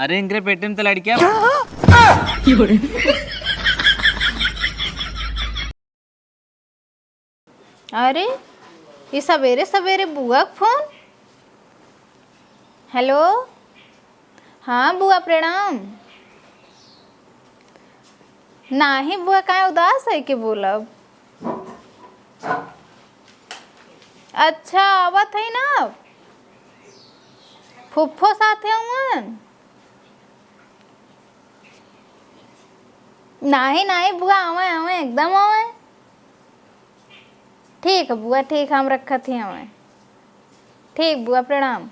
अरे इंग्रे पेटे में तो लड़कियां। अरे ये सवेरे सवेरे बुआ का फोन। हेलो, हाँ बुआ प्रणाम। नाही बुआ काहे उदास है कि बोलब। अच्छा आवत है ना, फुफ्फो साथे हुआ। नाही नाही बुआ आवे आवे एकदम आवे। ठीक है बुआ ठीक, हम रखत ही आवे। ठीक बुआ प्रणाम।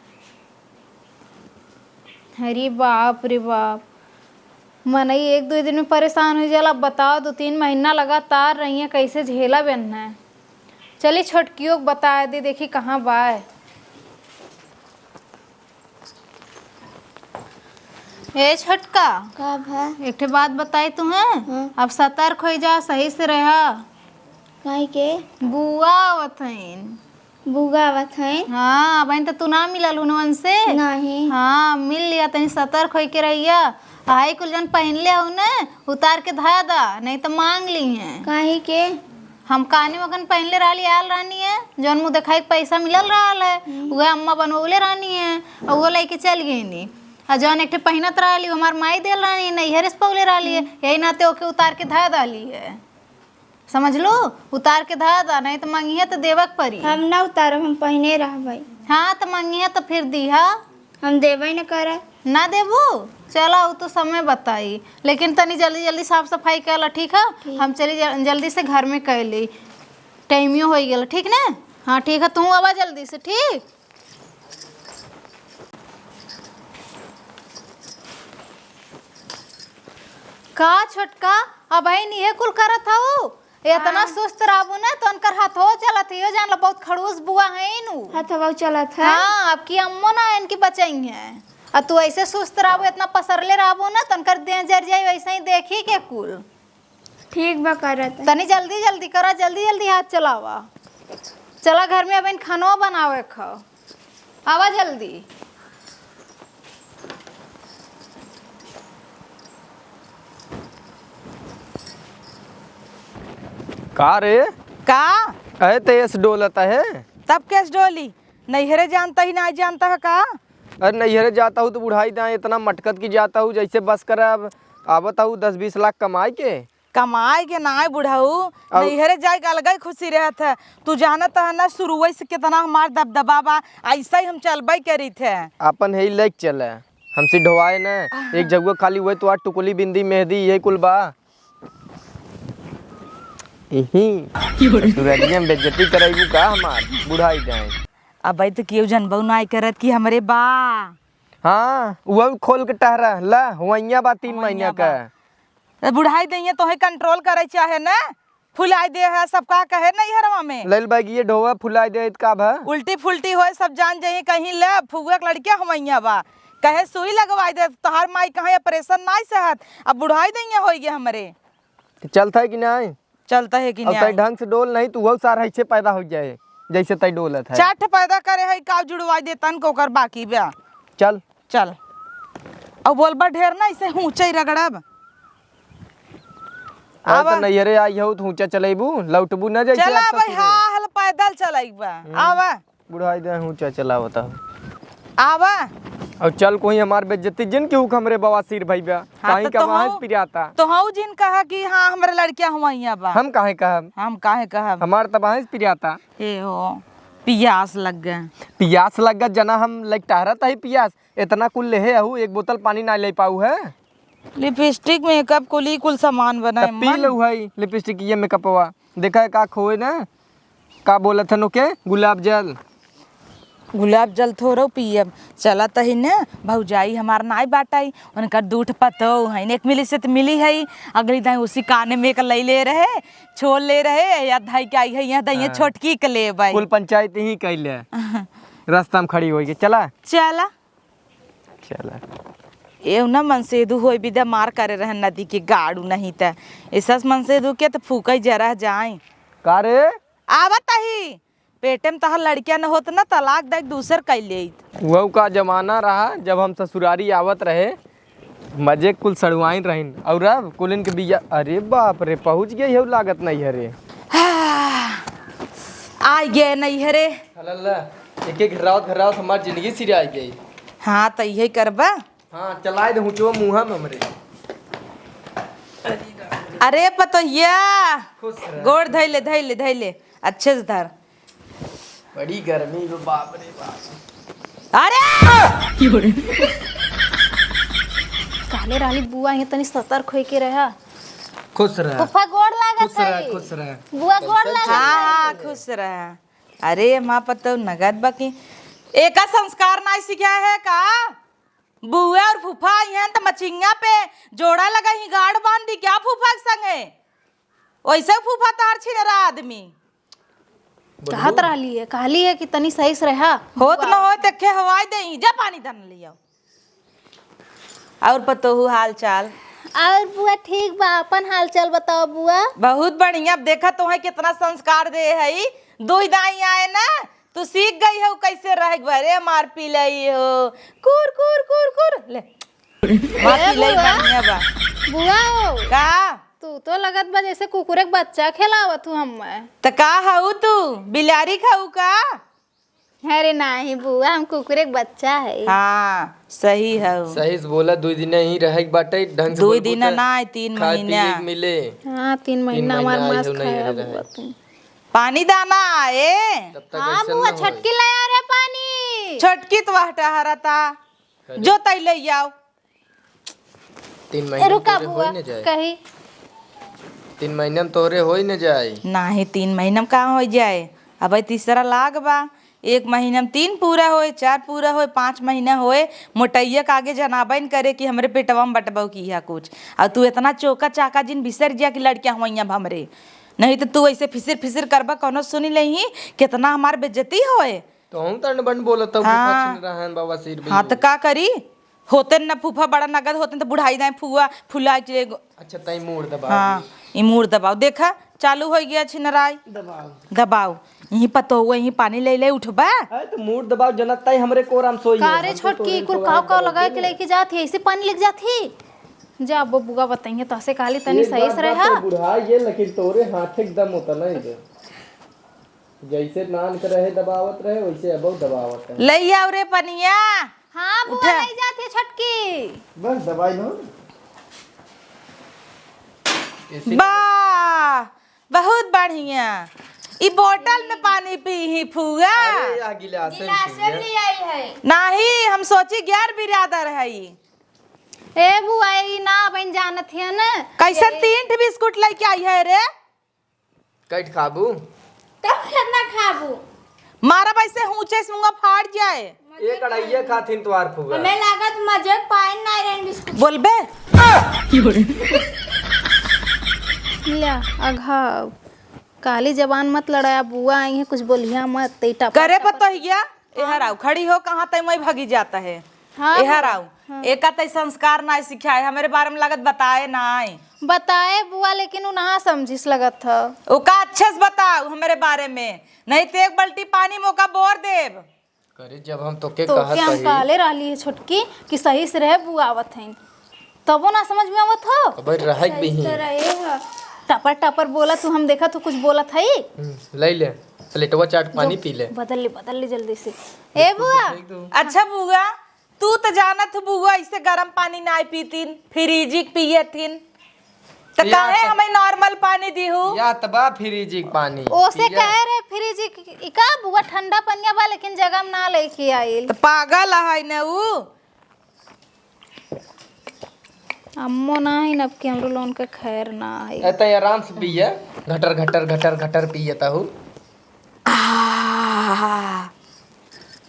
अरे बाप रे बाप, मन ही एक दो दिन में परेशान हो जाला। बताओ 2-3 महीना लगातार रही है, कैसे झेला बनना है। चलिए छोटकियों को बता दे, देखी कहाँ बाय। ए छोटका का भा एक ठे बात बताई तुम्हें। अब सतर्क हो जा, सही से रहा। काहे के बुआ आवत हईन। बुगा आवत है? हाँ अब तो तू ना मिलल उनवन से। नहीं। हाँ मिल लिया, तनी सतर्क हो के रहिया। हाई कुल जन पहन ले न उतार के धा दा, नहीं तो मांग ली है। काहे के हम कानी मगन पहन ले रही आयल रानी है, जौन मुँह दिखाई के पैसा मिलल रहा है वह अम्मा बनवले रानी है और वो लेके चल गई नी। और जौन एक पहनत रही हमार माई दिल रानी नैहर से पौले रही है, यही नाते ओके उतार के धा डाली है। समझ लो, उतार के धा दा, नहीं तो मंगिए तो देवक परी। हम ना उतारब, हम पहने रहबै। हाँ तो मंगिए तो फिर दिहा। हम देबै न कर ना देबू, चला वो तो समय बताई, लेकिन तनी जल्दी जल्दी साफ सफाई कर ला। ठीक है हम चली जल्दी से घर में कर ली, टाइमियो हो गया। ठीक ना? हाँ ठीक है, तू आवा जल्दी से। ठीक का छोटका अब नहीं कुल करत हूँ। इतना सुस्त रहबू ना तो उनकर हाथ हो चलत है, जान लो बहुत खड़ूस बुआ है नु। हथवा चलत है। हाँ अब की अम्मो ना इनकी बचाई है। और तू ऐसे सुस्त रहबू, इतना पसरले रहबू ना तो उनकर देह जर जाई, वैसे ही देखी के कुल। ठीक बा करत। तनी जल्दी जल्दी करा, जल्दी जल्दी हाथ चलावा। चला घर में अब इन खानो बनावे खा, आवा जल्दी। का रे का अरे तेज डोलता है। तब कैसे डोली? नैहरे जानता ही नहीं जानता है का? अरे नैहरे जाता हूँ तो बुढ़ाई दाएँ इतना मटकत की जाता हूँ, जैसे बस कर अब आवता हूँ 10-20 लाख कमाई के। कमाई के ना बुढ़ाऊ, नैहरे जाए के अलग ही खुशी रहत है। तू जानत है ना शुरू से कितना हमार दबदबा बा, ऐसा ही हम चलबई करी थे। अपन है लेक चले हमसे ढोवाए न, एक जगह खाली हुए तो आज टुकुली बिंदी मेहंदी यही कुल बा। सूरजिया में बेइज्जती कराइबू का हमार बुढ़ाई दाएँ। अब तो क्यों जनबऊ नाई करत कि हमरे बा। हाँ वह खोल के टहरा ला हुआ बा 3 महीना का। बुढ़ाई दैया तो है कंट्रोल करे चाहे ना, फुलाई दे है सब का कहे नहीं हरवा में। लल बागी ये ढोवा फुलाई दे का भा। उल्टी फुल्टी होए सब जान जाइए कहीं ले फुगुआ के लड़किया हमैया बा, कहे सुई लगवाई दे तोहार माई कहे ऑपरेशन नहीं सहत। अब बुढ़ाई दैया हो गया हमरे। चलता है कि नहीं? चलता है कि अब तय नहीं? ढंग से डोल नहीं तो वो सारा ऐसे पैदा हो जाए जैसे तय डोलत है। चाट पैदा करे है का जुड़वाई दे तन को कर बाकी बा। चल चल अब बोलबा ढेर ना ऐसे ऊंचाई रगड़ब। अब तो नैहरे आई हो तो ऊंचा चलेबू लौटबू न जैसे। चला भाई हाँ हल पैदल चलाइबा। आवा बुढ़ाई दे ऊंचा चला बता। आवा और चल कोई हमार बेइज्जती जिन क्यों हमरे बवासीर भईबा काहे का वहां से पिराता। तो हऊ जिन कहा कि हाँ हमरे लड़कियां हुआइया बा। हम काहे कहब? हम काहे कहब? हमार तब वहां से पिराता। ए हो पियास लग गए। पियास लग गया जना हम लाइक टहरत है पियास इतना कुल ले हूँ, एक बोतल पानी ना ले पाऊ है। लिपस्टिक मेकअप कुल कुल सामान बनाए पी लो है लिपस्टिक ये मेकअपवा देखा है का खोए ना का बोलत हन के गुलाब जल। गुलाब जल थोड़ो पियब चलत है न भौजाई हमार नाई बाटाई उनका दूठ पतो है एक मिली से तो मिली है। अगली दाई उसी काने में एक ले रहे छोड़ ले रहे या धाई के आई है यहाँ दाई छोटकी के ले भाई कुल पंचायत ही कैले रास्ता में खड़ी हो गई। चला चला चला ए ना मनसेदू हो विदा मार करे रहे नदी के गाड़ू नहीं था ऐसा मनसेदू के तो फूक जरा जाए का रे आवत ही पेटे में तहार लड़कियां न होत ना तलाक देख दूसर कैले। वो का जमाना रहा जब हम ससुरारी आवत रहे मजे कुल सड़वाइन रहीन और अब कुलिन के बिया अरे बाप रे पहुंच गई है लागत नहीं है रे। आ गए नहीं है रे। अल्लाह एक एक घरावत हमार जिंदगी सिर आ गई। हाँ तो यही करबा। हाँ चलाए दे हुचो मुंहा में हमरे। अरे पतोहिया खुश रह। गोड़ धैले धैले धैले अच्छे से धर। बड़ी गर्मी है बाप रे बाप। अरे काले राली बुआ ये तनी सतर्क होई के रहा। खुश रह। फुफा गोड़ लागत खुश रह है। खुश रह। बुआ गोड़ लागत। हाँ खुश रहा। अरे माँ पतो नगद बाकी एका संस्कार ना सिखाया है का। बुआ और फूफा यहाँ तो मचिंगा पे जोड़ा लगा ही गाड़ बांध दी क्या फूफा के संगे। वैसे फूफा तार छीन रहा आदमी। कहत कहली है कि तनी सही से रहा। होत न हो तखे हवाई दे जा पानी धन लिया। और पतो हाल चाल। और बुआ ठीक बा अपन हाल चाल बताओ बुआ। बहुत बढ़िया। अब देखा तो है कितना संस्कार दे है। दो दाई आए ना तू सीख गई हो कैसे रह गए। मार पी लई हो कुर कुर कुर कुर ले मार पी लई बढ़िया बा। बुआ हो का तू तो लगत बा जैसे कुकुर के बच्चा खिलावत हूँ हम। त का हऊ तू बिलारी खाऊ का। अरे नहीं बुआ हम कुकुर के बच्चा है। हाँ सही हऊ। सही से बोला 2 दिन ही रहे बाटे ढंग से। 2 दिन ना 3 महीना मिले। हाँ 3 महीना हमार महीना मांस आए हो नहीं खाया रहे। बुआ तुम। पानी दाना आए। तब तक हाँ ऐसा बुआ ना होए। छटकी लाया रे पानी। छोटकी तो वहटा हरता जो तई ले आओ। 3 महीने रुका तोरे बुआ होई न जाए। कही 3 महीने में तोरे होई न जाए। नहीं 3 महीना में कहाँ हो जाए। अब तीसरा लाग बा। 1 महीना में 3 पूरा होए 4 पूरा होए 5 महीना होए। मोटैया के आगे जनाबन करे कि हमरे पेटवा में बटबऊ की है कुछ। और तू इतना चौका चाका जिन बिसर जिया कि लड़कियां हुई हमरे। नहीं तो तू ऐसे फिसिर फिसिर करबा कोनो सुनी लही कितना हमार बेइज्जती होए। तो हम तन बन बोलत हूं हाँ। छीन रहन बाबा सिर भी। हाँ तो का करी होते न फूफा बड़ा नगद होते तो बुढ़ाई दाए फुआ फुला के। अच्छा तई मूड दबा। हाँ ये मूड दबाओ देखा चालू हो गया छिनराई। दबाओ यहीं पतो हुआ यहीं पानी ले ले उठबा। अरे तो मूड दबाव जनत तई हमरे कोराम सोई। कारे छोटकी कुल काव लगा के लेके जाती ऐसे पानी लिख जाती। जा अब बुआ बताइए तो ऐसे काली तनी सही से रहा। बुढ़ा ये लेकिन तोरे हाथ एकदम होता नहीं दे। जैसे नान कर रहे दबावत रहे वैसे अब दबावत है। ले आओ रे पनिया। हाँ बुआ ले जाती है छटकी। बस दवाई लो। वाह बहुत बढ़िया। ई बोतल में पानी पी ही फुआ। अरे या गिलास ले आई है। नहीं हम सोची 11 बिरादर है। ए बुआ ई ना बन जानत है ना। कैसे 3 बिस्कुट लेके आई है रे। कट खाबू। तब कितना खाबू। मारा वैसे ऊंचे से मुंगा फाड़ जाए। एक अड़ाइया खाथिन तोहार फुगा। हमें लागत मजे पाइन ना रेन बिस्कुट। बोलबे ले अघाव काली जबान मत लड़ाया बुआ आई है कुछ बोलिया मत ते टप करे पतोहिया एहर आओ खड़ी हो कहाँ तय मैं भगी जाता है। हाँ एहर आओ एक तय संस्कार ना सिखाए हमारे बारे में लागत बताए ना बताए बुआ लेकिन उ ना समझिस लगत था। ओका अच्छे से बताओ हमारे बारे में नहीं तो 1 बाल्टी पानी मौका बोर देव। करे जब हम तोके तो कहत क्या हम रही काले रहली है छोटकी कि सही से रहे बुआ आवत हैं तबो ना समझ में आवत हो। अब रहक भी ही। टपर टपर बोला तू हम देखा तो कुछ बोला था ही। ले ले प्लेटवा चाट पानी पी ले। बदल ले जल्दी से। ए बुआ अच्छा बुआ तू तो जानत हो बुआ ऐसे गर्म पानी ना पीतीन फ्रिजिक पिए थीन तो काहे हमें नॉर्मल पानी दीहू। या तबा फ्रिजिक पानी ओसे कह रहे फ्रिज का बुआ ठंडा पनिया बा लेकिन जगह में ना लेके आइल। तो पागल है न ऊ। अम्मो ना ही नब के हमरो लोन के खैर ना है। एते आराम से पिए घटर घटर घटर घटर पिए ताहू।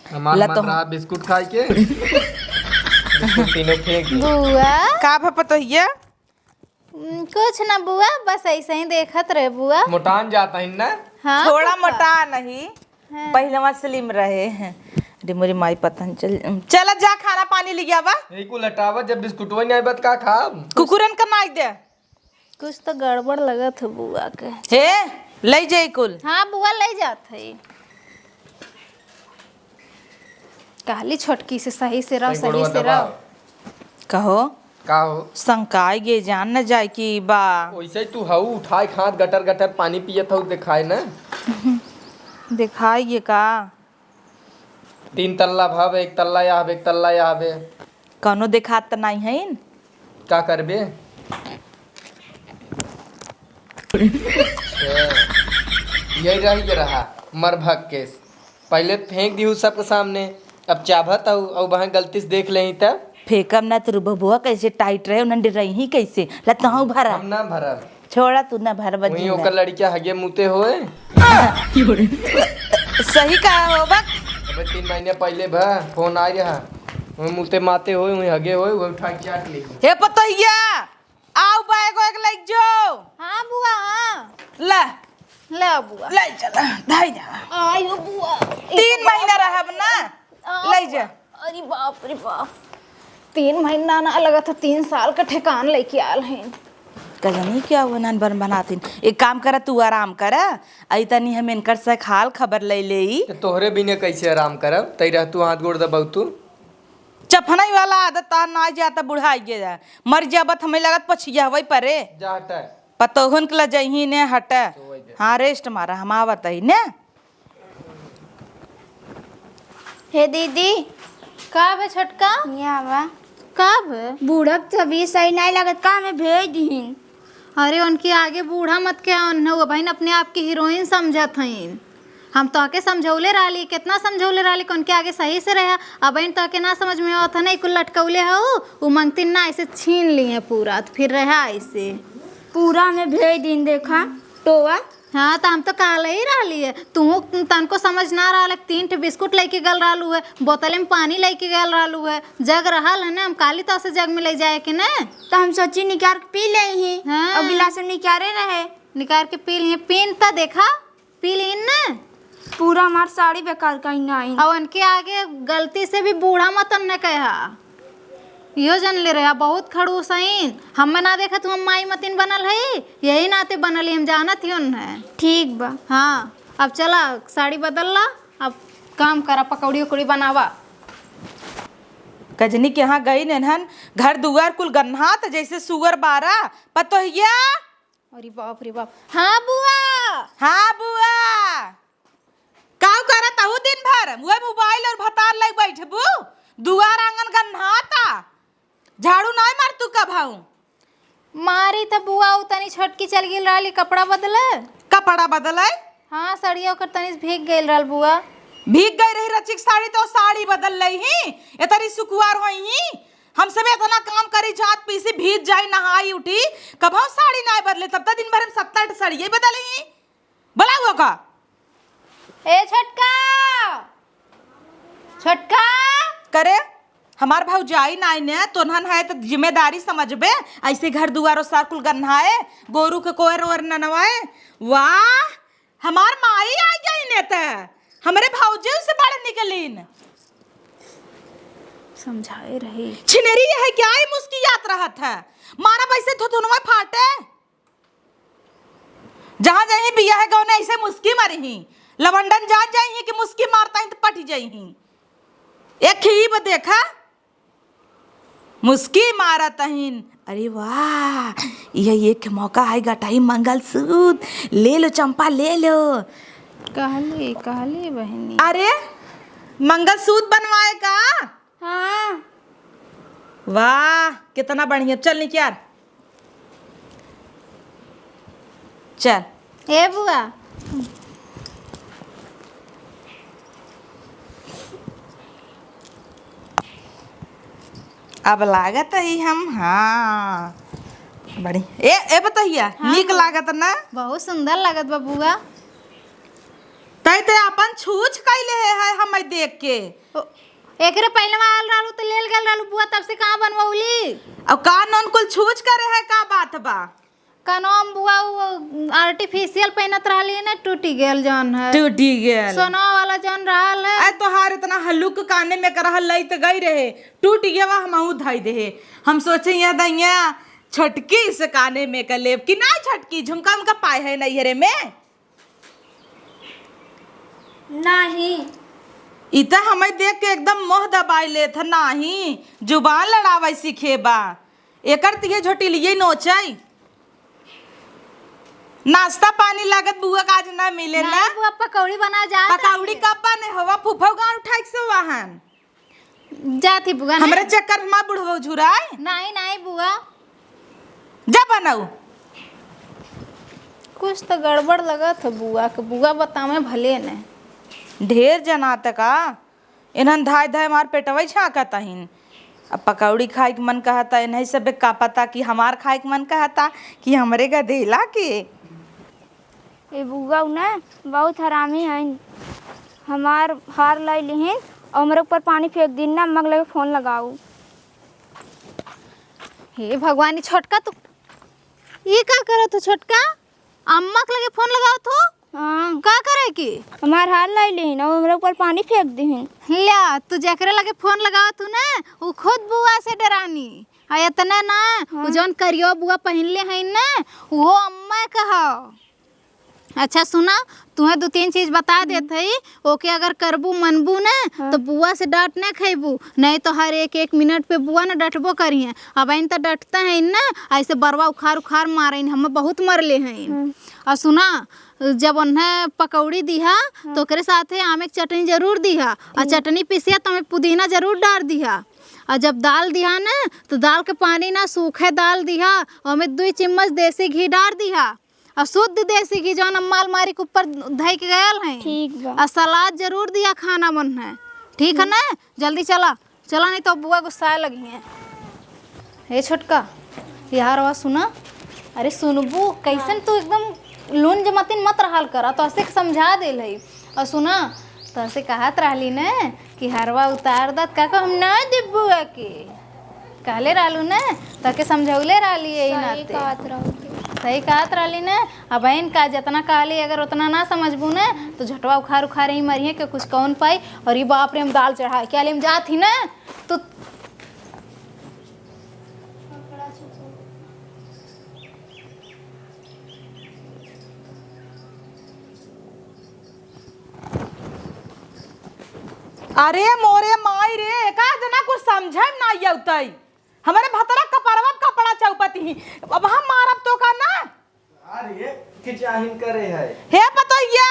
हमार मात्रा बिस्कुट खाई के बिस्कुट तीनों फेंक दे। बुआ का पतोहिया कुछ ना बुआ बस ऐसे ही देखत रहे बुआ। मोटान जाता है ना। हाँ थोड़ा मोटा नहीं पहले वहाँ स्लिम रहे हैं। अरे मेरी माई पता नहीं चल जा खाना पानी ले गया बा। यही को लटावा जब बिस्कुटवा नहीं आबत का खाब। कुकुरन का नाक दे कुछ तो गड़बड़ लगत है बुआ के। हे ले जाई कुल। हाँ बुआ ले जात है काली छोटकी से सही से रहो सही से रहो। कहो का हो संकाय गे जान न जाए कि बा वैसे तू हऊ उठाए खात गटर गटर पानी पियत हऊ दिखाए ना। दिखाई का 3 तल्ला भव 1 तल्ला यहाँ 1 तल्ला यहाँ कौनो दिखात त नहीं है। का करबे। यही रही के रहा मर भग के पहले फेंक दी सबके सामने, अब चाभत हूँ और वहाँ गलती से देख ले तब फेकम ना तो बबुआ कैसे टाइट रहे उन्हें रही ही कैसे लतहू भरा हम ना भरब। छोड़ा तू ना भर वहीं बजी ओकर लड़किया हगे मुते होए। सही कहा हो बक। अबे 3 महीने पहले भा फोन आ रहा वहीं मुते माते होए वहीं हगे होए वहीं उठा के चाट ली। हे पतोहिया आओ बैग एक लाइक जो। हाँ बुआ हाँ ला ले बुआ ले चला धाई जा। आयो बुआ 3 महीना रहब ना ले जा। अरे बाप रे बाप 3 महीना ना लगा था 3 साल का ठेकान लेके आल हैं। कजनी क्या हुआ नन बन बनातीन एक काम करा तू आराम करा आई तनी हम इनकर से हाल खबर ले ले तोहरे बिने कैसे आराम करब तई रह तू हाथ गोड़ दबाऊ तू चफनाई वाला आदत तार ना जाता बुढ़ाई गे जा मर जाबत हमें लगत पछिया वही परे जा हटा पतोहन के लजही ने हट। हाँ रेस्ट मारा हम आवत ही ने। हे दीदी का बे छोटका यहाँ बा का बे बूढ़ा तभी सही नहीं लगत का हमें भेज दीन। अरे उनके आगे बूढ़ा मत के वो बहन अपने आप की हीरोइन समझत हईन। हम तो आके समझौले रही कितना समझौले रही कि उनके आगे सही से रहा अब बहन तो आके ना समझ में आवत नहीं कुल लटकौले हो वो मंगतीन ना ऐसे छीन लिए पूरा तो फिर रहा ऐसे पूरा हमें भेज दीन देखा टोवा। हाँ तो हम तो काल ही रही है तू तनको समझ ना रहा 3 बिस्कुट लेके गल रहलू है बोतल में पानी लेके गल रहलू है जग रहा है ना हम काली तो से जग में ले जाए कि ना तो हम सोची निकाल के पी ले ही हाँ। और गिलास में निकाले रहे निकाल के पी लिए पीन तो देखा पी लीन ना पूरा हमार साड़ी बेकार कहीं ना आई। और उनके आगे गलती से भी बूढ़ा मत न कहा यो जन ले रहा बहुत खड़ूस हईन हमें ना देखा तू हम माई मतीन बनल है यही नाते बनल हम जानत ही है। ठीक बा हाँ अब चला साड़ी बदल ला अब काम करा पकौड़ी उकौड़ी बनावा। कजनी के यहाँ गई नहन घर दुआर कुल गन्हा त जैसे सुअर बारा पतोहिया। अरे बाप रे बाप हाँ बुआ हाँ बुआ काऊ करत हूँ दिन भर वो मोबाइल और भतार लग बैठबू दुआर आंगन गन्हाता झाड़ू नहीं मार तू कब हूँ मारी तो बुआ तनी छटकी चल गई रही कपड़ा बदले कपड़ा बदल हाँ सड़िया ओकर तनी भीग गई रहा बुआ भीग गई रही रचिक साड़ी तो साड़ी बदल रही ही ये तरी सुकुआर होई ही हम सब इतना काम करी जात पीसी भीज जाई नहाई उठी कब साड़ी नहीं बदले तब तक दिन भर हम 7-8 साड़ी बदली ही बोला हुआ का ए छटका छटका करे हमार भाव जाई नाई ने तोहन है तो जिम्मेदारी समझबे ऐसे घर दुआरो सार कुल गन्हाए गोरू के कोयर और ननवाए। वाह हमार माई आ गई ने त हमरे भाऊजी से बड़ निकलीन समझाए रही छिनेरी है क्या ही मुस्कियात रहत है मारा वैसे थुथुनवा फाटे जहां जाई बिया है गौने ऐसे मुस्की मारी ही लवंडन जान जाई कि मुस्की मारता ही तो पटी जाई ही एक ही ब देखा मुस्की मारत हईन। अरे वाह ये एक मौका है गटाई मंगलसूत्र ले लो चंपा ले लो। कहली बहनी अरे मंगलसूत्र बनवाए का हाँ वाह कितना बढ़िया चल निकाल चल ए बुआ अब लागत ही हम हाँ बड़ी ए बताइया हाँ, नीक लागत ना बहुत सुंदर लागत बा बुआ तई ते अपन छूछ कैले है हमें देख के एकरे पहले में आल रहलू तो लेल गेल रहलू बुआ तब से कहाँ बनवौली अब का नॉन कुल छूछ करे है का बात बा कनोम बुआ आर्टिफिशियल पहनत रहली ना टूटी गेल जौन है टूटी गेल सोना वाला जौन रहल है अरे तोहार इतना हल्लुक काने में करहल लई त गई रहे टूट गया वह हमहू धई दे हम सोचे ये दैया छोटकी से काने में कर लेब कि ना छोटकी झुमका उनका पाए है नैहरे में नहीं इता हमें देख के एकदम मोह दबाई ले था नाही जुबान लड़ावे सीखे बा एकर तिहे झोटी लिए नोचाई नाश्ता पानी लागत बुआ का आज ना मिले ना। नहीं बुआ पकौड़ी बना जा पकौड़ी कब बने हवा फूफा गांव उठाई से वाहन जाती बुआ ने। हमरे चक्कर में बुढ़वा झुराए नहीं नहीं बुआ जा बनाऊ। कुछ तो गड़बड़ लगत है बुआ के, बुआ बतावे भले ने। ढेर जना तका इन्हन धाय धाय मार पेटवई छाकत हिन। अब पकौड़ी खाए के मन कहता नहीं सब का पता कि हमार खाए के मन कहता कि हमरे गधेला के। ए बुआ ना बहुत हरामी है, हमार हार लाई लिहिन और मेरे ऊपर पानी फेंक दिन ना, मग लगे फोन लगाऊ। हे भगवानी छोटका तू ये का करत हो छोटका? अम्मा के लगे फोन लगाओ तो हाँ का करे की? हमार हार लाई लिहिन और मेरे ऊपर पानी फेंक दिहिन। ल्या तू जकरे लगे फोन लगाओ तू ना वो खुद बुआ से डरानी आ इतना ना। वो जौन करियो बुआ पहनले है ना वो अम्मा कहो। अच्छा सुना तुम्हें 2-3 चीज बता देते ही, ओके अगर करबू मनबू ना तो बुआ से डांट ना खेबू, नहीं तो हर एक मिनट पे बुआ ना डटबो करिए। अब इन तो डटते हैं ना, ऐसे बरवा उखाड़ उखाड़ मारे हमें बहुत मरले हैं। और सुना जब उन्हें पकौड़ी दिहा तो ओकरे साथे आम के चटनी जरूर दिहा, और चटनी पीसिया तो हमें पुदीना जरूर डाल दिहा। और जब दाल दिहा ना तो दाल के पानी ना सूखे दाल दिहा और हमें 2 चम्मच देसी घी डाल दिहा, और शुद्ध देसी घी जौन अम्मा अलमारी के ऊपर धई के गयल है। ठीक बा। और सलाद जरूर दिया खाना मन है, ठीक है ना? जल्दी चला चला नहीं तो बुआ गुस्सा लगी है। हे छोटका यार आवाज सुना। अरे सुनबू कैसन तू एकदम लून जमतिन मत रहल करा, तो ऐसे समझा दे लई। और सुना तो ऐसे कहत रहली ना कि हरवा उतार दत का हम ना दे बुआ के कहले रहलू ना, तो के समझौले रहली यही नाते। सही कहत रहली ना। अब बहन का जितना कहली अगर उतना ना समझबू ना तो झटवा उखाड़ उखाड़ ही मरिए के कुछ कौन पाई। और ये बाप रे हम दाल चढ़ा क्या ले जात ही ना तो अरे मोरे माई रे का जना कुछ समझे ना आउतई। हमारे भतरा कपड़वा कपड़ा चौपती ही अब हम मारब तो का ना। अरे खिचाहिन करे है हे पतोइया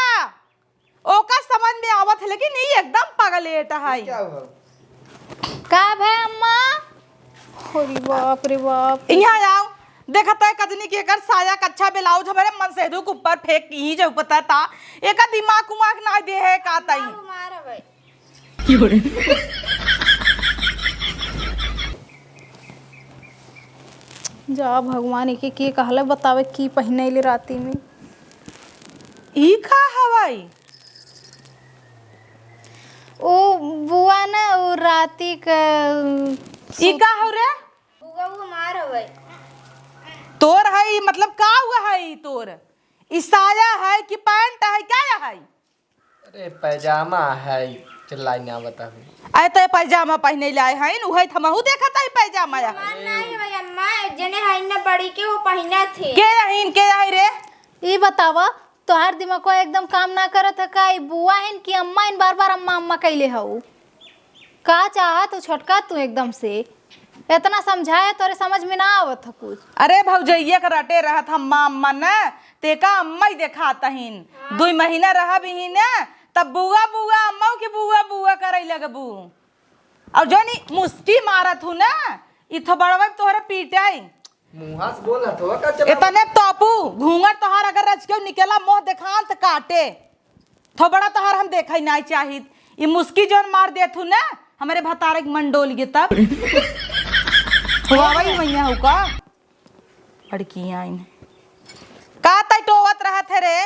ओका समझ में आवत है, लेकिन ये एकदम पगलेट है। क्या हुआ? का भे अम्मा? अरे बाप रे बाप। यहाँ आओ देखता है कजनी के कर साया कच्चा ब्लाउज हमारे मन से के ऊपर फेंक ही जो पता था एक दिमाग उमाग ना दे है का तई। जा भगवान के कहले बतावे की पहिने ले राती में ई का हवाई। ओ बुआ ना वो राती का ई का हो रे? बुआ वो हमार हवे। तोर है मतलब का हुआ है तोर? ई साया है कि पैंट है क्या है? अरे पैजामा है, चिल्लाई ना बताबी। आए तो पैजामा पहने लाए हैं उहे हमहू देखत है पैजामा है। नहीं भाई अम्मा जने है ना बड़ी के वो पहना थे। के रहीन के है रे? ये बतावा तोहार दिमाग को एकदम काम ना करत है का? ई बुआ है कि अम्मा इन बार बार अम्मा अम्मा कैले हऊ का चाहा तो छोटका तू एकदम से इतना समझाए तोरे समझ में ना आवत है कुछ। अरे भौजैया के रटे रहत अम्मा अम्मा न तेका अम्मा ही देखाता हिन 2 महीना रहा भी ही न तब बुआ बुआ अम्मा के बुआ बुआ करे लगबू। और जोनी मुस्की मारत हूँ ना इथो बड़वा तोहरा पीटाई मुंहा से बोला तो का चला। इतने तोपू घूंघट तोहार अगर रच के निकला मुंह देखान त काटे थो बड़ा तोहार हम देखै नहीं चाहित। ये मुस्की जोन मार देत हूँ ना हमारे भतारे के मंडोल गे तब हुआवई मैया हु का लड़की आइन का तई टोवत रहत है रे?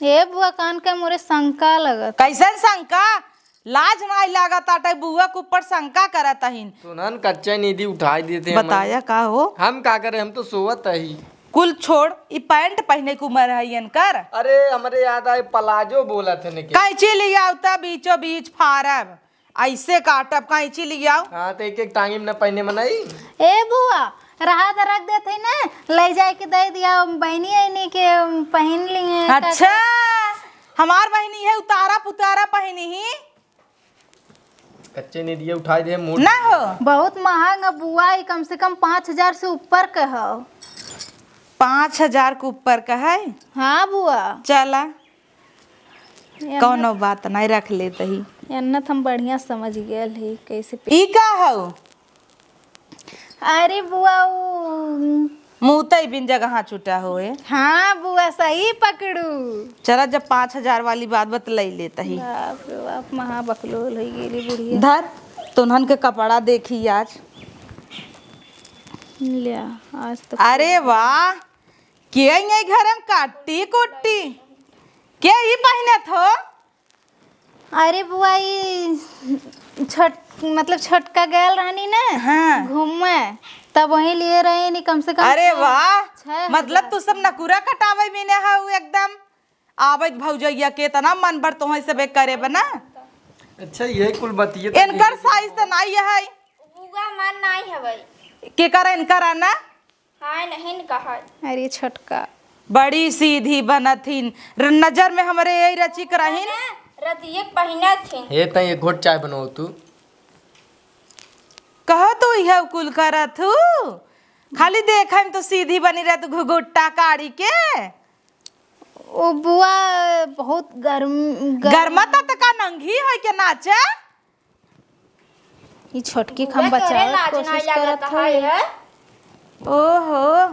ये बुआ कान के मोरे शंका लगत। कैसन शंका? लाज नहीं लागत आटे बुआ के ऊपर शंका करत हिन। सुनन कच्चा नींदी उठाई देते हैं। बताया का हो? हम का करे, हम तो सोवत ही। कुल छोड़ ई पैंट पहने को उम्र है इनकर। अरे हमारे याद आए पलाजो बोला थे ने के। कैंची ले आवता बीचो बीच फारब ऐसे काटब कैंची ले आओ। हाँ तो एक टांगी में न पहने मनाई। ए बुआ रहा तो रख देते ना ले जाए के दे दिया बहनी आईनी के पहन लिए। अच्छा हमार बहनी है उतारा पुतारा पहनी ही कच्चे नहीं दिए उठाई दे मूड ना हो बहुत महंगा बुआ, ई कम से कम 5,000 से ऊपर का हो। 5,000 के ऊपर का है। हाँ बुआ, चला कौनो बात नहीं, रख लेते ही। एन्ना तो हम बढ़िया समझ गेल ही कैसे ई का हो अरे बुआ वो मुँह बिन जगह छूटा होए। हाँ बुआ सही पकड़ू। चला जब 5,000 वाली बात बतलाई लेता ही। बाप रे बाप, महा बकलोल हो गेली बुढ़िया। धर तुन्हन के कपड़ा देखी आज। लिया आज तो अरे वाह, के ये घर में काटी कोटी के ही पहने थो। अरे बुआ ई छोटका गैल रहनी ना हाँ। घूमे, तब वहीं लिए रहे नहीं कम से कम। अरे वाह, 6,000। मतलब तू सब नकुरा कटावे में ने हाउ एकदम आवत भौजैया के तना मन भर तोह सब करे बना। अच्छा ये कुल बतिए इनकर साइज त नहीं है। बुआ मन नहीं हवई के करे इनकर आना। हां नहीं कहा। अरे छोटका बड़ी सीधी बनथिन, नजर में हमरे यही रची करहिन। रतिये पहिना थी। हे त एक घोट चाय बनाओ तू। कहो तो यह कुल करत हूँ, खाली देखा तो सीधी बनी रह तू घुघुट्टा काढ़ी के। ओ बुआ बहुत गर्मा त का नंगी है के नाचे। ये छोटकी खम बचावे की कोशिश करत है। ओहो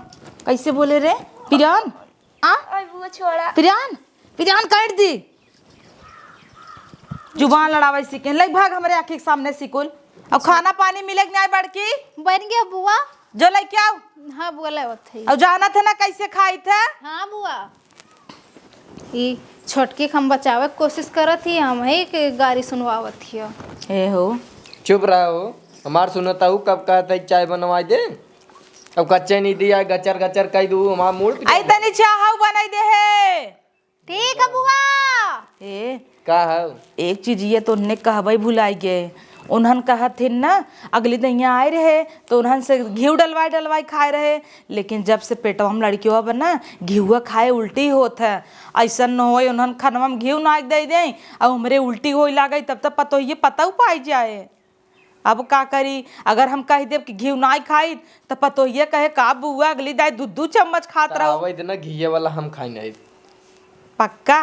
कैसे बोले रे पिरान आ ओए बुआ छोड़ा। पिरान काट दी। जुबान लड़ावे सीखे लग भाग हमरे आँखी के सामने सिकुल। अब खाना पानी मिले नहीं बड़की बन गया बुआ। जो ले क्या हाँ बुआ लावत है। अब जाना थे ना कैसे खाई थे। हाँ बुआ, ये छोटकी खम बचावे की कोशिश करत ही, हम ही के गाड़ी सुनवावत हियो। ए हो चुप रहो, हमार सुनता हूँ कब कहता चाय बनवाई दे। अब कच्चे नहीं दिया गचर गचर कह दू हमार मूड आई तनी चाहू बनाई दे है। ठीक है बुआ। ए का है एक चीज ये तो उन्हें कहबई भुलाई गए। उन्हन कहथिन ना अगले दिन यहाँ आए रहे तो उन्हन से घी डलवाई खाए रहे, लेकिन जब से पेटवा हम लड़कियों बना घीवा खाए उल्टी होत है। ऐसा न हो उन्हन खनवा में घी ना दे दें अब हमरे उल्टी हो लगे तब तक पतो ये पता पाई जाए। अब का करी, अगर हम कह देव कि घी ना खाई तो पतो ये कहे का बुआ अगली दाई 2 चम्मच खात रहो। आवई देना घी वाला हम खाई नहीं। पक्का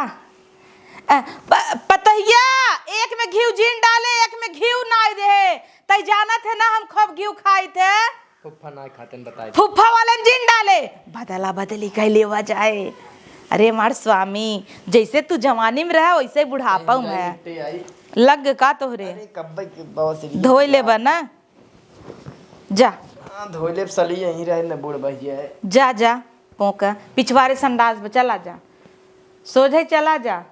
पतहिया एक में घी जीन डाले एक में घी ना दे तई जाना थे ना हम खूब घी खाई थे। फुफ्फा ना खाते बताए फुफ्फा वाले में जीन डाले बदला बदली कह लेवा जाए। अरे मार स्वामी जैसे तू जवानी में रहा वैसे बुढ़ापा में लग का तोहरे धोई ले बना जा। धोइले सली यहीं रहे न बूढ़ भैया है। जा पोका पिछवाड़े संडास में चला जा, सोझे चला जा।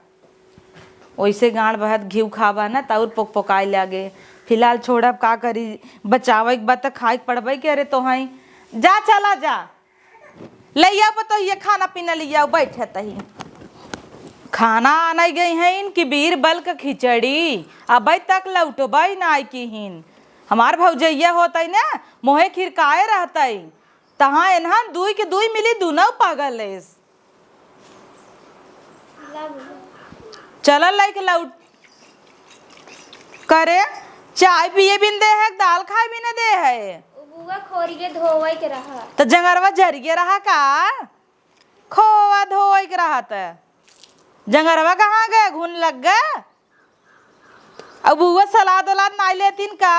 वैसे गाँड बहत घी खावा ना तौर पोक पोकाए लगे। फिलहाल छोड़ब का करी, बचावे के बाद खाए पड़बे के। अरे तो हई जा चला जा लिया तो ये खाना पीना लिया बैठे तही खाना आना गई है इनकी बीर बल का खिचड़ी अब तक लौटबई ना की हिन। हमार भौजैया होता ना मोहे खिरकाए रहता तहाँ एनहा 2 के 2 मिली दोनों पागल है। चल लाइक लौट करे चाय पिए बिन दे है दाल खाए भी न दे है। बुआ खोरिए धोवई के रहा तो जंगरवा जरिए रहा का खोवा धोई के रहा था। जंगरवा कहाँ गए घुन लग गए। अब बुआ सलाद वलाद ना लेतीन का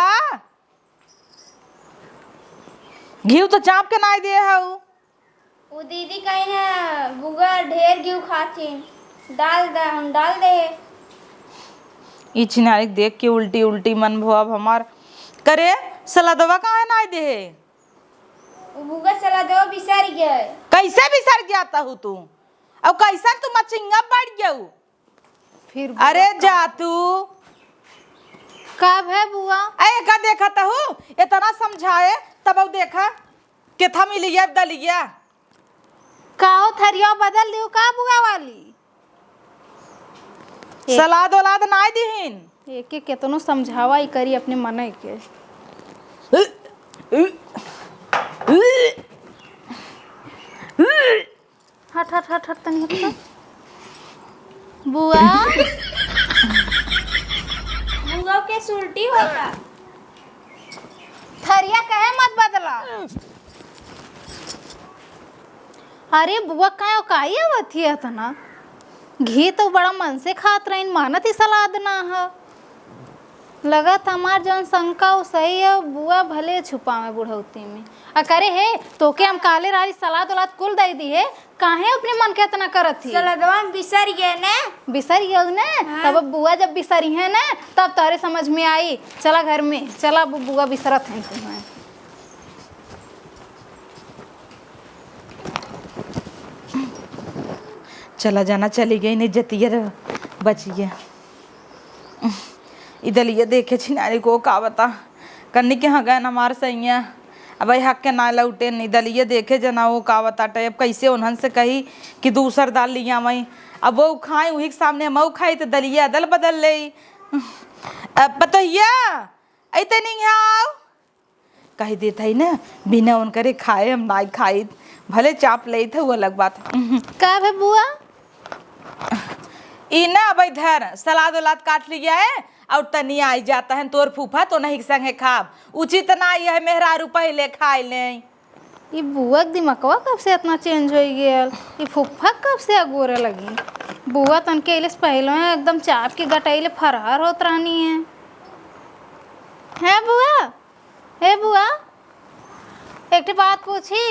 घी तो चाप के ना दे है। वो दीदी कहीं ना बुआ ढेर घी खाती डाल दे। ई चिनारी देख के उल्टी उल्टी मन भव हमार करे सलादवा कहाँ ना दे है। बुआ सलादवा बिसर गए। कैसे बिसर गया था हूँ तू अब कैसा तू मचिंगा बढ़ गया फिर अरे जा तू कब है बुआ? अरे का देखा था हूँ इतना समझाए तब अब देखा केथा मिलिया दलिया काओ थरिया बदल दियो का बुआ वाली। सलाद वलाद ना दीहिन एक एक केतनो समझावा ही करी अपने मन के। हट हट हट हट तनी हट बुआ। बुआ के उल्टी होता। थरिया कहे मत बदला। अरे बुआ का काई आवत ही तना घी तो बड़ा मन से खात रही मानत ही सलाद ना है लगा हमार जौन शंका वो सही है बुआ भले छुपा में बुढ़ौती में आ करे है तो के हम काले रारी सलाद उलाद कुल दे दी है काहे अपने मन के इतना करत थी सलादवा में बिसर गए ने। बिसर गयो ने तब अब बुआ जब बिसरी है ना तब तारे समझ में आई चला घर में चला बुआ बिसरत है तुम्हें। चला जाना चली गई नहीं जतिया बच गया इधर ये देखे छिनारी को का बता कन्नी के हाँ गए ना मार सही है अब भाई हक के ना लौटे नहीं दलिए देखे जना वो का बता अब कैसे उन्हन से कही कि दूसर दाल लिया वहीं अब वो खाए वही के सामने मऊ खाई तो दलिया अदल बदल ले अब पतैया ऐते नहीं आओ कही देता ही ना बिना उन करे खाए हम ना खाई भले चाप ले थे वो अलग बात का है बुआ ई ना अब इधर सलाद उलाद काट लिया है और तनी आई जाता है तोर फूफा तो नहीं संगे खाब उचित ना आई है मेहरारू पहले खाए ले ये बुआ के दिमागवा कब से इतना चेंज हो गया ये फुफ्फा कब से अगोरे लगी बुआ तन के इलिस पहले एकदम चाप के गटाइले फरार होत रहनी है बुआ हे बुआ एक बात पूछी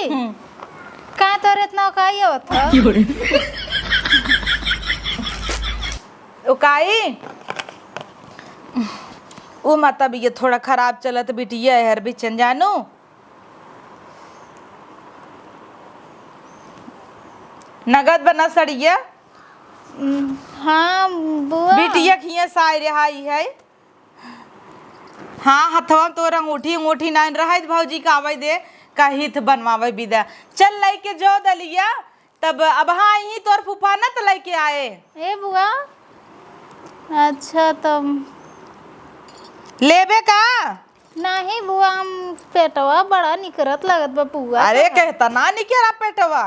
का तोरे इतना काई होत है उकाई वो माता भी ये थोड़ा खराब चलत बिटिया है हर बिचन जानू नगद बना सड़िया हाँ बुआ बिटिया खिया साई रहाई है हाँ हथवा तो अंगूठी अंगूठी नाइन रहा भौजी का आवे दे कहित बनवावे विदा चल लाई के जो दलिया तब अब हाँ ही तोर फूफा ना तो लेके आए ए बुआ अच्छा तब लेबे का नहीं बुआ हम पेटवा बड़ा निकरत लगत बा बुआ अरे कहता ना निकेरा पेटवा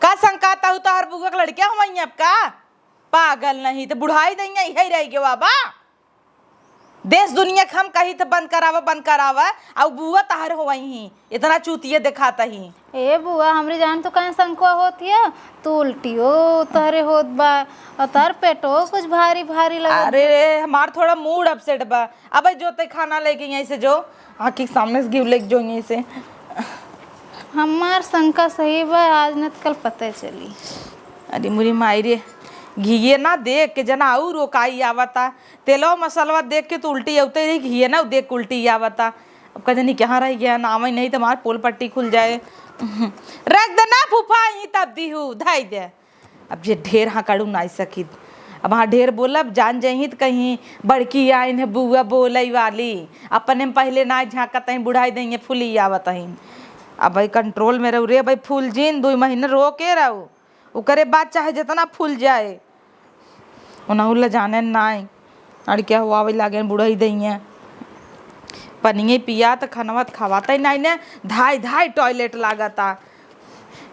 का संकाता हूँ तो हर बुआ का लड़किया हम अब का पागल नहीं तो बुढ़ाई दैया यही रह गया बाबा देश दुनिया हम कही तो बंद करावा और बुआ तहर हो वही इतना चूतिया दिखाता ही ए बुआ हमरी जान तो कहीं संकवा होती है तो उल्टियो तहरे होत बा और तार पेटो कुछ भारी भारी लगा अरे हमार थोड़ा मूड अपसेट बा अब जो ते खाना लेके यहीं से जो आँखी के सामने से गिव लेके जो यहीं से हमार शंका सही बा आज न कल पता चली अरे मुरी माई रे घिये ना देख के जना और रोकाई आवता तेलो मसालवा देख के तो उल्टी आवते रही घिये ना देख के उल्टी आवता अब कहे नहीं कहाँ रह गया नाम ही नहीं तो हमार पोल पट्टी खुल जाए रख दे ना फूफा ही तब दी हूँ धाई दे अब जे ढेर हाँ कड़ू ना सकी अब हाँ ढेर बोलब जान जाही तो कहीं बड़की आइन है बुआ बोलई वाली अपने में पहले ना झाँकत बुढ़ाई देंगे फूली आवत अब भाई कंट्रोल में रहू रे भाई फूल जीन 2 महीने रो के रहू ओकरे बाद चाहे जितना फूल जाए उन्हें जाने नाई और क्या हुआ वही लागे बुढ़ई दैया पनिए पिया तो खनवा खवाता ही नहीं ने धाई धाई टॉयलेट लागता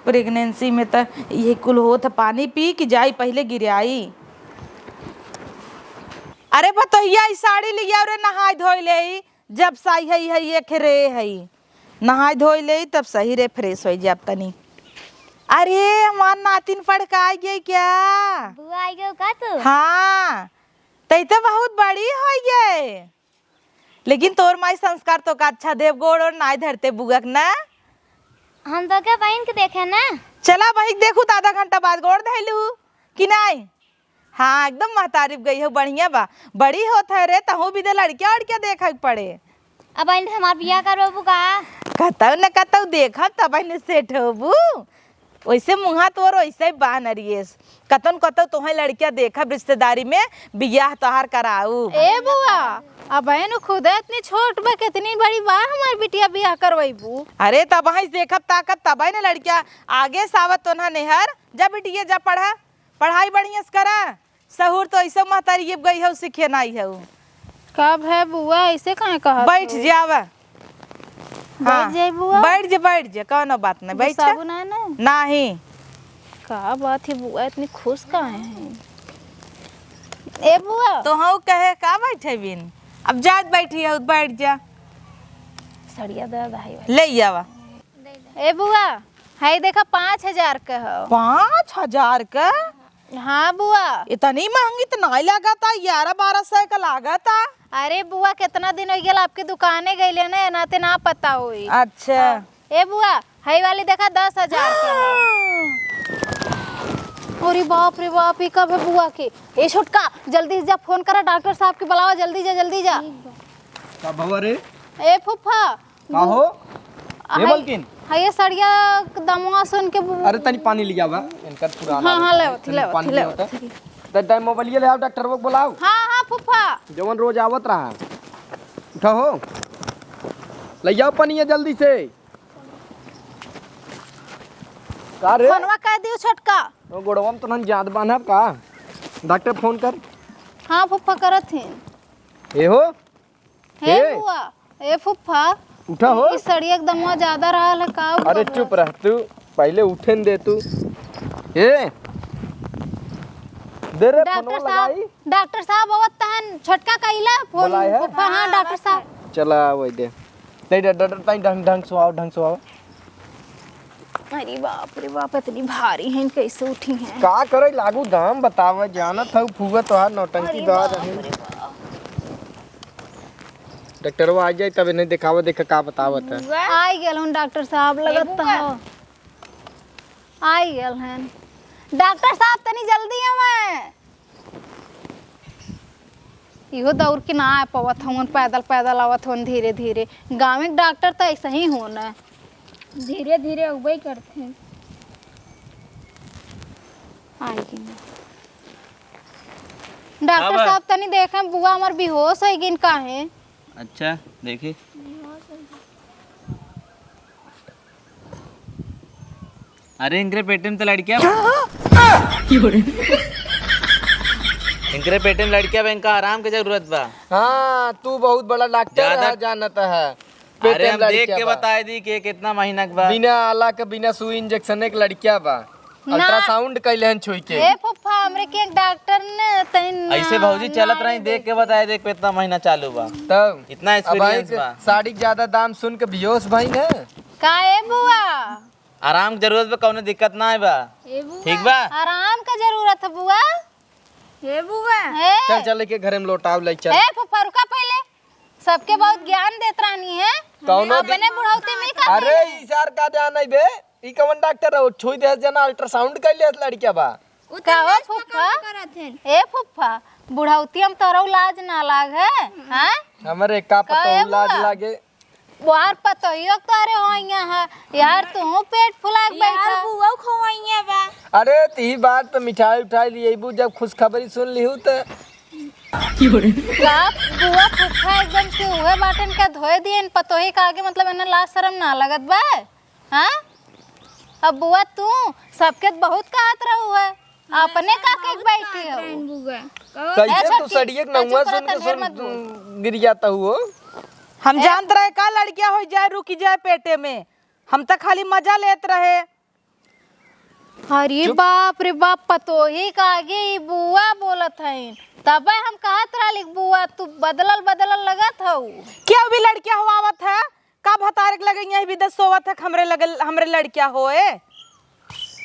प्रेगनेंसी में तो ये कुल हो तो पानी पी कि जाई पहले गिराई अरे बतैया साड़ी लिया रे नहाय धोई ले जब साई है एक रे है नहाय धोई ले तब सही रे फ्रेश हो जाब तनी अरे हमार नातिन पढ़ के आ गई क्या बुआ आई गयो का तू हाँ तई तो बहुत बड़ी हो गए लेकिन तोर माई संस्कार तो का अच्छा देव गोड़ और नाई धरते बुगक ना हम तो क्या बहन के देखे ना चला भाई देखू तो आधा घंटा बाद गोड़ धैलू कि नहीं हाँ एकदम महतारीफ गई हो बढ़िया बा बड़ी होत है रे तहु भी दे लड़किया और क्या देखा पड़े अब बहन हमार बियाह करबू का कहता न कहता देखा तब सेठ होबू वैसे मुँहा तोर वैसे ही बान अरियस कतन कतो तुम्हें लड़कियां देखा रिश्तेदारी में बियाह तोहार कराऊ ए बुआ अब बहन खुद इतनी छोट बा कितनी बड़ी बा हमार बिटिया बियाह करवाईबू अरे तब ही देखब ताकत तब न लड़किया आगे सावत तो ना नेहर जब बिटिया जा पढ़ा पढ़ाई बढ़िया से करा सहूर तो ऐसा महतारी गई हो सीखे नहीं है कब है बुआ ऐसे कहे कहा बैठ जावा बैठ जाए बुआ बैठ जा कौनो बात नहीं बैठ साबुन है ना नहीं का बात है बुआ इतनी खुश काहे हैं ए बुआ तो हाँ कहे का बैठे बिन अब जात बैठी है बैठ जा सड़िया दे भाई ले आवा। ए बुआ हाय देखा 5,000 का हो। 5,000 का? हाँ बुआ। इतनी महंगी तो नहीं लगा था, 1100-1200 का लगा था। अरे बुआ कितना दिन हो गया आपकी दुकाने गईले ना नाते ना पता हुई। अच्छा ए बुआ हाई वाली देखा 10,000 का है। अरे बाप रे बाप, ये कब है बुआ के? ए छोटका जल्दी से जा, फोन करा डॉक्टर साहब के बुलावा, जल्दी जा जल्दी जा। का भवा रे? ए फुफा का हो? ये बल्किन हाय ये सड़िया दमवा सुन के अरे तनी पानी लिया बा इनकर पुराना। हाँ ले पानी ले होता त टाइम मोबाइल ले आओ, डॉक्टर को बुलाओ। हाँ फुफा जवन रोज आवत रहा। उठा हो ले जाओ पानी जल्दी से। का रे? फोनवा कह दियो छोटका। ओ गोड़वा में तो नन जात बांधब का? डॉक्टर फोन कर। हाँ फुफा करत हैं। ए हो हे ए? बुआ ए फुफा उठा हो। इस सड़िया दमवा ज्यादा रहा है का? अरे चुप रह तू, पहले उठन दे तू। ए दे रे फोन लगाई। डॉक्टर साहब आवत तहन छोटका कइला फोन बुलाए है? फुफा। हाँ डॉक्टर साहब। चला वही दे नहीं डर ढंग से आओ, ढंग से आओ। अरे बाप रे बाप, इतनी भारी हैं, कैसे उठी हैं? का करे लागू दाम बतावा, जानत हूँ फूगा तोहार नौटंकी दा रहे। डॉक्टर आ जाए तब नहीं दिखावा, देखा का बतावत है। आई गेल हूँ डॉक्टर साहब, लगत हो आई गेल हैं डॉक्टर साहब, तनी जल्दी आवे। इहो दौड़ के ना आ पावत हूँ, पैदल पैदल आवत हूँ धीरे धीरे। गाँव में डॉक्टर तो ऐसा ही होना, धीरे धीरे उबई करते हैं। डॉक्टर साहब तनी देखे बुआ हमार बेहोश है गिन का है। अच्छा देखी अरे इनके पेटे में तो लड़कियां इनके पेटे में लड़कियां बा, इनका आराम की जरूरत बा। हाँ तू बहुत बड़ा डॉक्टर है, ज्यादा- जानता है। अरे हम देख के बताए दी कि कितना महीना के बा। बिना आला के बिना सुई इंजेक्शन के लड़किया बा। अल्ट्रासाउंड कैले हन छुई के। ए फुफा हमरे के एक डॉक्टर ने तनी ऐसे भौजी चलत रही, देख के बताए देख कितना महीना चालू बा। तब इतना एक्सपीरियंस बा। साड़ी के ज्यादा दाम सुन के बेहोश भाई ना। का ए बुआ आराम की जरूरत बा, कौनो दिक्कत ना है बा। ठीक बा। आराम का जरूरत है बुआ। हे बुआ ए चल चल के घर में लौटाव ले चल। ए फुफा रुका पहले, सबके बहुत ज्ञान देत रहनी है। कौनो अपने बुढ़ौती में का अरे इसार का जान नहीं बे, ई कौन डॉक्टर है? छुई दे जना अल्ट्रासाउंड कैले लड़किया बा। का हो फुफा? ए फुफा बुढ़ौती हम तोरो लाज ना लाग है? हां हमरे का पता का लाज बुआ? लागे। बाहर पतोइयो तारे होइया है यार, तू पेट फुला के बैठा। बुआ खवाइया बा। अरे ती बात पे मिठाई उठाई लिए बू, जब खुशखबरी सुन लिहू तो का बुआ फुफा एकदम से हुए बाटन का धोए दिए पतोही का आगे, मतलब इन्हें लाज शर्म ना लगत बा? हां अब बुआ तू सबके बहुत कहत रहू है, अपने का के बैठी हो। बुआ कैसे तू सड़िए के नौवा सुन के सुन गिर जाता हुआ। हम जानत रहे का लड़कियां हो जाए रुकी जाए पेटे में, हम तो खाली मजा लेत रहे। अरे बाप रे बाप, पतोही का आगे ई बुआ बोलत है, तब हम कहत रहली बुआ तू बदलल बदलल लगत हऊ। क्या भी लड़कियां होवत है का भतारे के लगे यही भी दस सोवत है हमरे लगल हमरे लड़कियां होए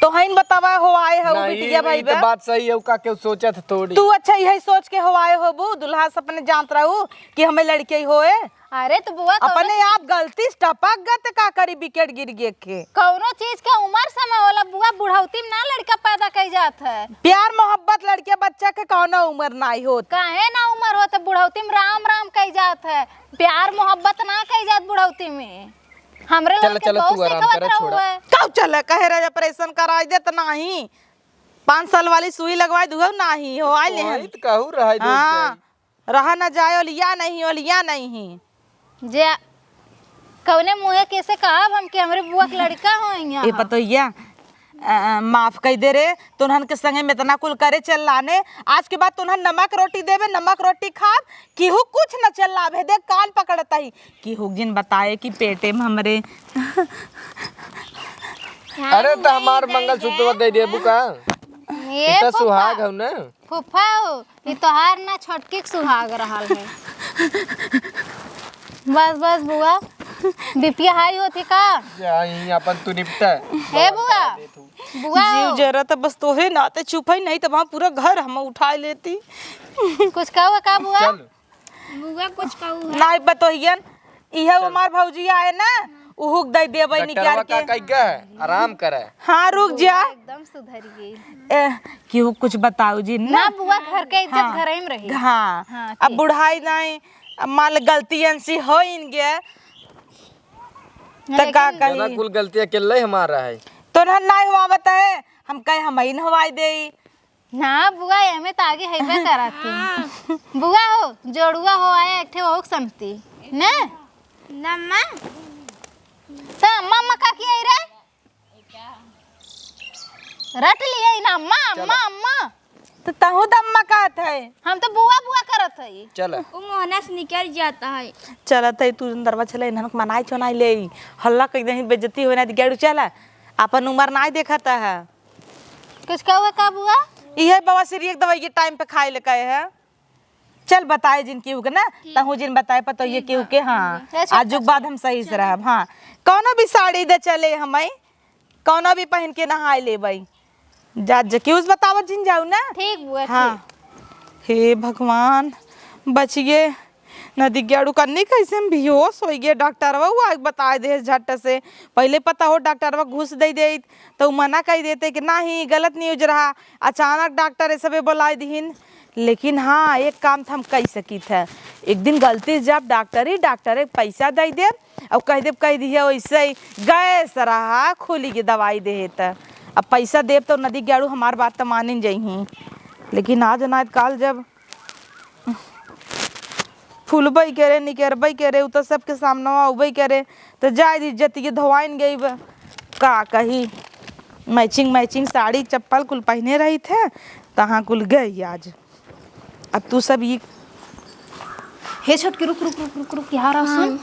तो हइन बतावा हो आए हो बिटिया भाई तो बात सही है, का के सोचत थोड़ी। तू अच्छा यही सोच के हो आए हो बू दुल्हा से अपने जानत रहू कि हमें लड़के ही होए। अरे तो बुआ अपने आप गलती से टपक गए का करी विकेट गिर गे के। कौनो चीज का उम्र समय होला बुआ, बुढ़ौती में ना लड़का पैदा कई जात है। प्यार मोहब्बत लड़के बच्चा के कौनो उम्र नहीं होत। काहे ना उम्र होता, बुढ़ौती में राम राम कई जात है, प्यार मोहब्बत ना कई जात बुढ़ौती में। हमरे चल लड़के चल बहुत तू आराम सिखवत कर, रहू छोड़ा। है। कब चले कहे रहे ऑपरेशन कराई दे तो नहीं 5 साल वाली सुई लगवाई दूँ नहीं हो आए ले तो कहू रहा है हाँ रहा न जाए ओलिया नहीं जे कौने मुँहे कैसे कहब हम कि हमरे बुआ के लड़का हो ये पतोइया माफ कर दे रे, तुनहन के संगे में इतना कुल करे चल लाने, आज के बाद तुनहन नमक रोटी देवे, नमक रोटी खाब केहू कुछ न चल लाभे। देख कान पकड़ता ही केहू जिन बताए कि पेटे में हमरे अरे तो हमार मंगलसूत्र दे दे बुका। ये तो सुहाग हो ना। फुफा हो ये तोहार ना छोटकी के सुहाग रहल है। बस बस बुआ, बीपी हाई होती का? यही अपन तू निपटा हे बुआ, बुआ जीव जरा तो बस तोहे नाते चुप है, नहीं तो वहाँ पूरा घर हम उठा लेती। कुछ कहो का बुआ? चल बुआ कुछ कहू है। नहीं बतोहियन, इहे हमार भौजी आए ना, उहुक दे देबै निकाल के। का है आराम करे। हाँ रुक जा। एकदम सुधर गई। क्यों कुछ बताओ जी ना। ना बुआ, घर के इज्जत घर में रही। हाँ, हाँ, अब बुढ़ाई नहीं, अब मान लो गलती अंशी हो इन गया तो का कही। कुल गलती अकेले हमारा है तो ना नहीं हुआ बताए, हम कहे हम ही हवाई दे। ना बुआ, एमे तो आगे हैबे कराती। बुआ हो, जोड़ुआ हो आया एक ठे वो संगती ने ना माँ तो अम्मा अम्मा का किया रे? रट लिया ना अम्मा अम्मा अम्मा। तो तहु तो अम्मा कहत है, हम तो बुआ बुआ करत हई। चल वो मोहना से निकल जाता है। चलत है तू अंदरवा चले नमक मनाई चोनाई ले हल्ला कह दही बेइज्जती हो ना गेड़ू चला, अपन उम्र नहीं देखता है। कुछ कहो का बुआ? इहे बाबा सीरी एक दवाई के टाइम पे खाए ले कहे है। चल बताए जिन केहू के ना, तहु जिन बताए पता ये केहू के। हाँ आज बाद हम सही से रहब। हाँ कौनो भी साड़ी दे चले हमें, कौनो भी पहन के नहाए लेबै जा केहू से बतावत जिन जाऊ ना। ठीक बुआ। हाँ हे भगवान बच गए। नदी गेड़ू करनी कैसे हम बेहोश हो गए। डॉक्टरवा वो आग बता दे झट से, पहले पता हो डॉक्टरवा घूस दे दे तो मना कर देते कि नहीं गलत न्यूज रहा। अचानक डॉक्टर ये सब बुलाए दीन। लेकिन हाँ एक काम था हम कह सकी थे, एक दिन गलती जब डॉक्टर पैसा दे दे और कह दिए वैसे ही गैस रहा खोली के दवाई दे तो अब पैसा देव तो नदी गेड़ू हमार बात तो मानिन जही। लेकिन आज ना काल जब फूलबई करे निकरबई करे उ तो सबके सामने अबई करे तो जाए इज्जत ये धोवाइन गई का कही। मैचिंग साड़ी चप्पल कुल पहने रही थे तहाँ कुल गई आज। अब तू सब ये हे छोटकी रुक रुक रुक रुक रुक यार सुन।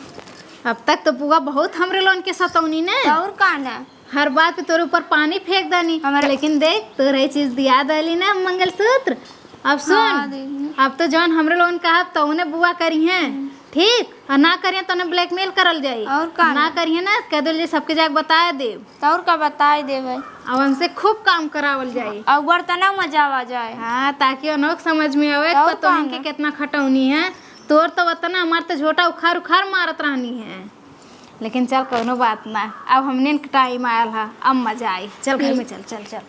अब तक तो बुआ बहुत हमरे लोन के सतौनी ने। और का ना हर बात पे तोरे ऊपर पानी फेंक दनी हमारे, लेकिन देख तोरे चीज दिया दली ना मंगलसूत्र। अब सुन, अब तो जौन हमरे लोगन कहब तो उन्हें बुआ करी हैं, ठीक? और ना करिए तो उन्हें ब्लैकमेल करल जाई। और का ना करिए ना कह दे सबके जाके बता दे तो और का बताई देवे और उनसे खूब काम करावल जाई। और बर्तना मजा आ जाए। हाँ ताकि अनोक समझ में आवे और तो इनके कितना खटौनी है। तोर तो वतना हमार तो झोटा उखाड़ उखाड़ मारत रहनी है। लेकिन चल कोनो बात ना, अब हमने टाइम आयल है, अब मजा आई। चल घर में चल चल चल।